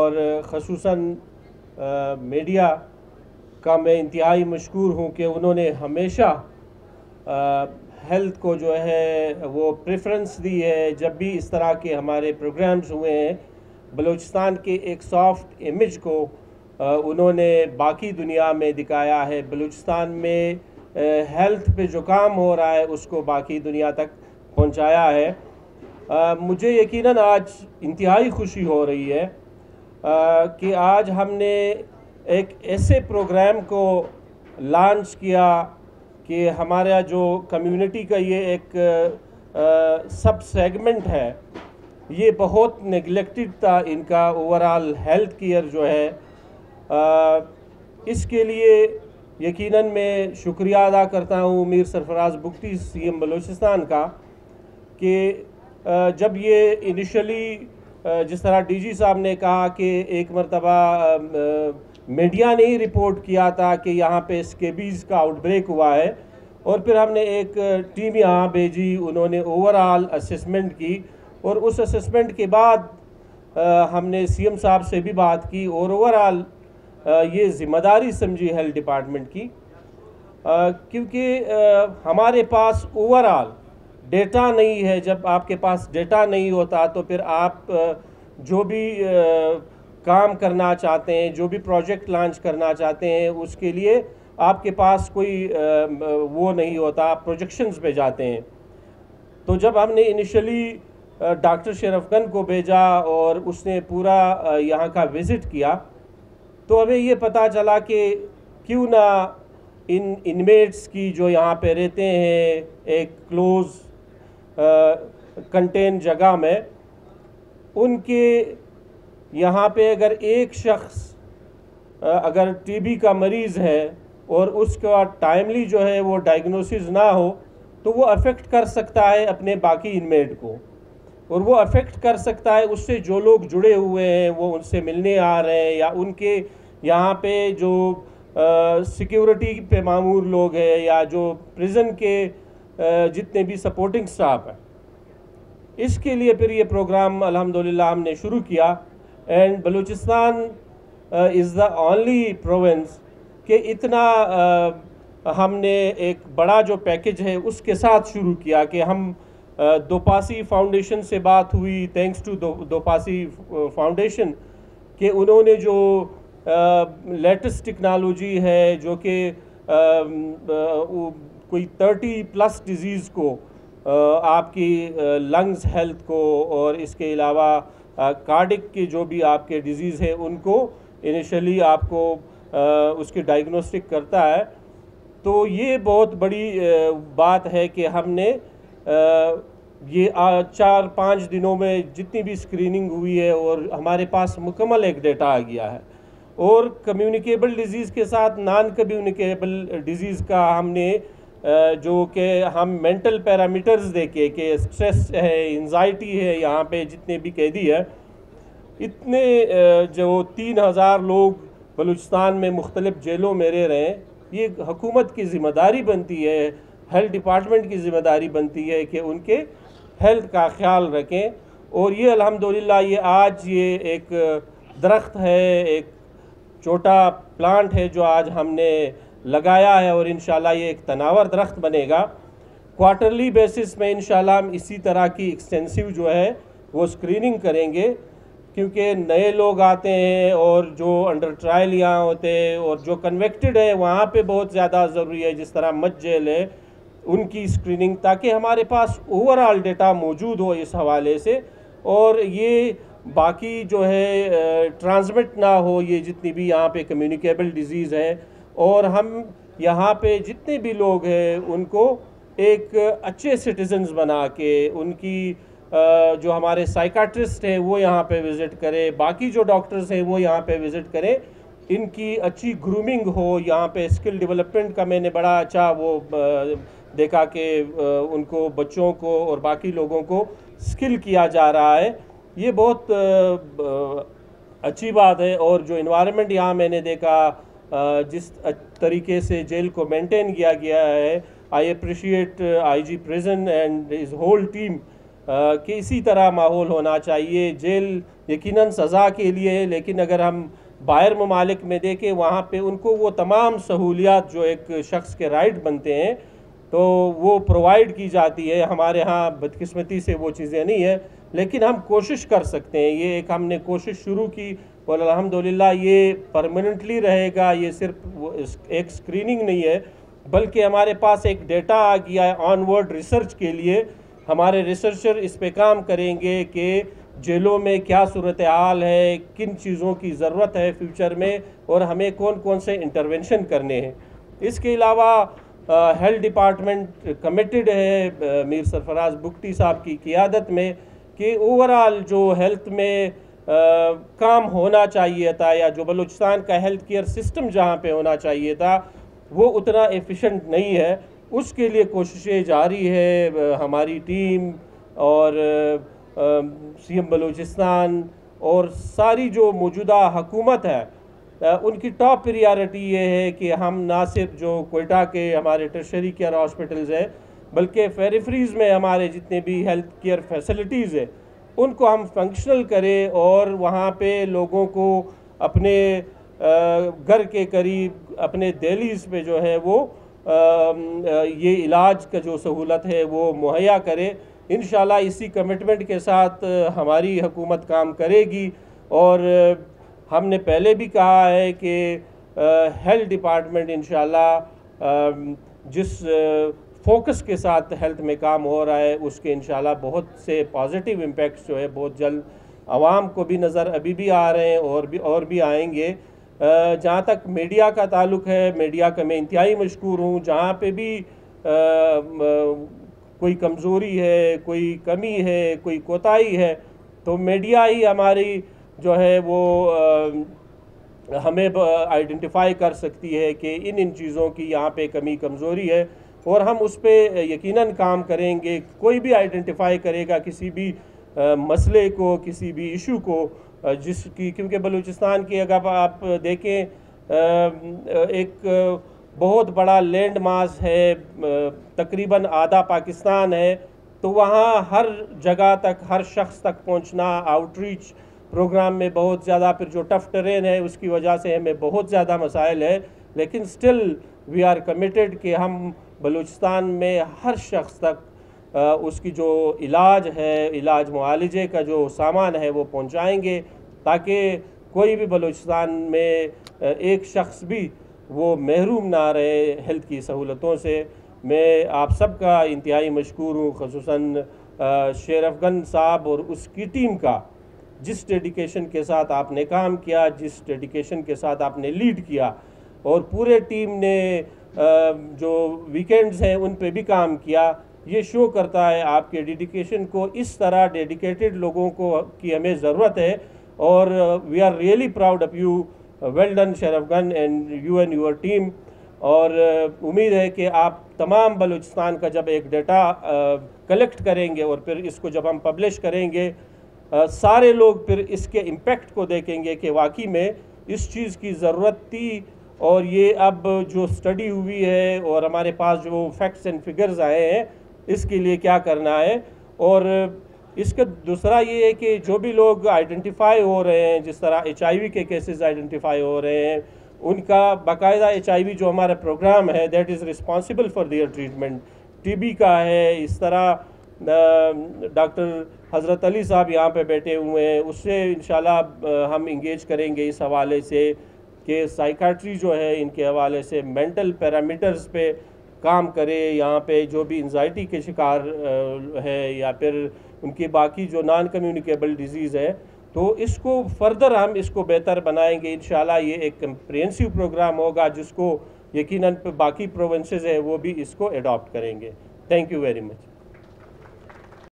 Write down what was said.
और ख़ुसूसन मीडिया का मैं इंतहाई मशकूर हूँ कि उन्होंने हमेशा हेल्थ को जो है वो प्रेफरेंस दी है। जब भी इस तरह के हमारे प्रोग्राम्स हुए हैं, बलूचिस्तान के एक सॉफ्ट इमेज को उन्होंने बाकी दुनिया में दिखाया है। बलूचिस्तान में हेल्थ पे जो काम हो रहा है उसको बाकी दुनिया तक पहुंचाया है। मुझे यकीनन आज इंतहाई खुशी हो रही है कि आज हमने एक ऐसे प्रोग्राम को लॉन्च किया कि हमारा जो कम्युनिटी का ये एक सब सेगमेंट है, ये बहुत नेगलेक्टेड था। इनका ओवरऑल हेल्थ केयर जो है, इसके लिए यकीनन मैं शुक्रिया अदा करता हूँ मीर सरफराज बुगटी सीएम बलूचिस्तान का कि जब ये इनिशियली जिस तरह डीजी साहब ने कहा कि एक मरतबा मीडिया ने ही रिपोर्ट किया था कि यहाँ पे स्केबीज़ का आउटब्रेक हुआ है, और फिर हमने एक टीम यहाँ भेजी, उन्होंने ओवरऑल असेसमेंट की, और उस असेसमेंट के बाद हमने सीएम साहब से भी बात की और ओवरऑल ये ज़िम्मेदारी समझी हेल्थ डिपार्टमेंट की, क्योंकि हमारे पास ओवरऑल डेटा नहीं है। जब आपके पास डेटा नहीं होता तो फिर आप जो भी काम करना चाहते हैं, जो भी प्रोजेक्ट लॉन्च करना चाहते हैं, उसके लिए आपके पास कोई वो नहीं होता, आप प्रोजेक्शंस पे जाते हैं। तो जब हमने इनिशियली डॉक्टर शरफगन को भेजा और उसने पूरा यहाँ का विज़िट किया, तो हमें ये पता चला कि क्यों ना इन इनमेट्स की जो यहाँ पे रहते हैं एक क्लोज़ कंटेन जगह में, उनके यहाँ पे अगर एक शख्स अगर टीबी का मरीज़ है और उसका टाइमली जो है वो डायग्नोसिस ना हो, तो वो अफेक्ट कर सकता है अपने बाकी इनमेट को, और वो अफेक्ट कर सकता है उससे जो लोग जुड़े हुए हैं, वो उनसे मिलने आ रहे हैं, या उनके यहाँ पे जो सिक्योरिटी पे मामूर लोग हैं, या जो प्रिजन के जितने भी सपोर्टिंग स्टाफ है। इसके लिए फिर ये प्रोग्राम अल्हम्दुलिल्लाह हमने शुरू किया। And Balochistan is the only province कि इतना हमने एक बड़ा जो पैकेज है उसके साथ शुरू किया कि हम दोपासी फाउंडेशन से बात हुई, थैंक्स टू दोपासी फाउंडेशन, कि उन्होंने जो लेटेस्ट टेक्नोलॉजी है जो कि कोई 30+ डिज़ीज़ को आपकी लंग्स हेल्थ को और इसके अलावा कार्डिक के जो भी आपके डिज़ीज़ है उनको इनिशियली आपको उसकी डायग्नोस्टिक करता है। तो ये बहुत बड़ी बात है कि हमने ये 4-5 दिनों में जितनी भी स्क्रीनिंग हुई है और हमारे पास मुकम्मल एक डेटा आ गया है। और कम्युनिकेबल डिज़ीज़ के साथ नॉन कम्युनिकेबल डिज़ीज़ का हमने जो कि हम मेंटल पैरामीटर्स देखे कि स्ट्रेस है, एंजाइटी है, यहाँ पे जितने भी कैदी है, इतने जो 3000 लोग बलूचिस्तान में मुख्तलिफ़ जेलों में रह रहे हैं, ये हुकूमत की ज़िम्मेदारी बनती है, हेल्थ डिपार्टमेंट की ज़िम्मेदारी बनती है कि उनके हेल्थ का ख्याल रखें। और ये अल्हम्दुलिल्लाह ये आज ये एक दरख्त है, एक छोटा प्लांट है जो आज हमने लगाया है, और इंशाल्लाह ये एक तनावर दरख्त बनेगा। क्वार्टरली बेसिस में इंशाल्लाह हम इसी तरह की एक्सटेंसिव जो है वो स्क्रीनिंग करेंगे, क्योंकि नए लोग आते हैं और जो अंडर ट्रायल यहाँ होते हैं और जो कन्वेक्टेड है वहाँ पे बहुत ज़्यादा ज़रूरी है, जिस तरह मत जेल है, उनकी स्क्रीनिंग, ताकि हमारे पास ओवरऑल डेटा मौजूद हो इस हवाले से, और ये बाकी जो है ट्रांसमिट ना हो ये जितनी भी यहाँ पे कम्युनिकेबल डिज़ीज़ है, और हम यहाँ पे जितने भी लोग हैं उनको एक अच्छे सिटीजन्स बना के उनकी जो हमारे साइकाट्रिस्ट हैं वो यहाँ पे विज़िट करें, बाकी जो डॉक्टर्स हैं वो यहाँ पे विज़िट करें, इनकी अच्छी ग्रूमिंग हो। यहाँ पे स्किल डेवलपमेंट का मैंने बड़ा अच्छा वो देखा कि उनको बच्चों को और बाकी लोगों को स्किल किया जा रहा है, ये बहुत अच्छी बात है। और जो इन्वायरमेंट यहाँ मैंने देखा जिस तरीके से जेल को मेंटेन किया गया है, I appreciate IG prison and his whole team कि इसी तरह माहौल होना चाहिए। जेल यकीनन सज़ा के लिए है, लेकिन अगर हम बाहर ममालिक में देखें वहाँ पे उनको वो तमाम सहूलियात जो एक शख्स के राइट बनते हैं तो वो प्रोवाइड की जाती है। हमारे यहाँ बदकिस्मती से वो चीज़ें नहीं है, लेकिन हम कोशिश कर सकते हैं। ये एक हमने कोशिश शुरू की और अल्हम्दुलिल्लाह ये परमानेंटली रहेगा। ये सिर्फ एक स्क्रीनिंग नहीं है, बल्कि हमारे पास एक डेटा आ गया है ऑनवर्ड रिसर्च के लिए। हमारे रिसर्चर इस पे काम करेंगे कि जेलों में क्या सूरत हाल है, किन चीज़ों की ज़रूरत है फ्यूचर में, और हमें कौन कौन से इंटरवेंशन करने हैं। इसके अलावा हेल्थ डिपार्टमेंट कमिटेड है मीर सरफराज बुगटी साहब की क़ियादत में कि ओवरऑल जो हेल्थ में काम होना चाहिए था, या जो बलूचिस्तान का हेल्थ केयर सिस्टम जहाँ पे होना चाहिए था वो उतना एफिशिएंट नहीं है। उसके लिए कोशिशें जारी है। हमारी टीम और सीएम बलूचिस्तान और सारी जो मौजूदा हुकूमत है उनकी टॉप प्रायोरिटी ये है कि हम ना सिर्फ जो कोयटा के हमारे टर्शरी केयर हॉस्पिटल्स हैं, बल्कि पेरिफेरीज में हमारे जितने भी हेल्थ केयर फैसिलिटीज़ हैं उनको हम फंक्शनल करें, और वहाँ पे लोगों को अपने घर के करीब अपने दहलीज़ पे जो है वो ये इलाज का जो सहूलत है वो मुहैया करे। इंशाल्लाह इसी कमिटमेंट के साथ हमारी हुकूमत काम करेगी। और हमने पहले भी कहा है कि हेल्थ डिपार्टमेंट इंशाल्लाह जिस फोकस के साथ हेल्थ में काम हो रहा है उसके इंशाल्लाह बहुत से पॉजिटिव इम्पैक्ट्स जो है बहुत जल्द आवाम को भी नज़र अभी भी आ रहे हैं और भी आएंगे। जहाँ तक मीडिया का ताल्लुक़ है, मीडिया का मैं इंतहाई मशकूर हूँ। जहाँ पे भी कोई कमज़ोरी है, कोई कमी है, कोई कोताही है, तो मीडिया ही हमारी जो है वो हमें आइडेंटिफाई कर सकती है कि इन चीज़ों की यहाँ पे कमी कमज़ोरी है, और हम उस पर यकीनन काम करेंगे। कोई भी आइडेंटिफाई करेगा किसी भी मसले को, किसी भी इशू को जिसकी, क्योंकि बलूचिस्तान की अगर आप देखें एक बहुत बड़ा लैंड मास है, तकरीबन आधा पाकिस्तान है, तो वहाँ हर जगह तक, हर शख्स तक पहुँचना, आउटरीच प्रोग्राम में बहुत ज़्यादा, फिर जो टफ़ टेरेन है उसकी वजह से हमें बहुत ज़्यादा मसाइल है, लेकिन स्टिल वी आर कमिटेड कि हम बलूचिस्तान में हर शख्स तक उसकी जो इलाज है, इलाज मुआलजे का जो सामान है वो पहुंचाएंगे, ताकि कोई भी बलूचिस्तान में एक शख्स भी वो महरूम ना रहे हेल्थ की सहूलतों से। मैं आप सबका इंतहाई मशकूर हूँ, ख़ुसूसन शेर अफगन साहब और उसकी टीम का, जिस डेडिकेशन के साथ आपने काम किया, जिस डेडिकेशन के साथ आपने लीड किया, और पूरे टीम ने जो वीकेंड्स हैं उन पे भी काम किया। ये शो करता है आपके डेडिकेशन को। इस तरह डेडिकेटेड लोगों को की हमें ज़रूरत है, और we are really proud of you. Well done Sher Afghan and your team. और उम्मीद है कि आप तमाम बलूचिस्तान का जब एक डेटा कलेक्ट करेंगे और फिर इसको जब हम पब्लिश करेंगे, सारे लोग फिर इसके इम्पेक्ट को देखेंगे कि वाकई में इस चीज़ की ज़रूरत थी, और ये अब जो स्टडी हुई है और हमारे पास जो फैक्ट्स एंड फिगर्स आए हैं इसके लिए क्या करना है। और इसका दूसरा ये है कि जो भी लोग आइडेंटिफाई हो रहे हैं, जिस तरह HIV के केसेस आइडेंटिफाई हो रहे हैं, उनका बाकायदा HIV जो हमारा प्रोग्राम है that is responsible for their treatment. TB का है, इस तरह डॉक्टर हज़रत अली साहब यहाँ पे बैठे हुए हैं, उससे इंशाल्लाह हम इंगेज करेंगे इस हवाले से कि साइकाट्री जो है इनके हवाले से मेंटल पैरामीटर्स पे काम करे। यहाँ पे जो भी एंजाइटी के शिकार है या फिर उनकी बाकी जो नॉन कम्युनिकेबल डिजीज़ है, तो इसको फर्दर हम इसको बेहतर बनाएंगे इंशाल्लाह। ये एक कंप्रिहेंसिव प्रोग्राम होगा जिसको यकीनन बाकी प्रोविंसेस है वो भी इसको एडॉप्ट करेंगे। Thank you very much.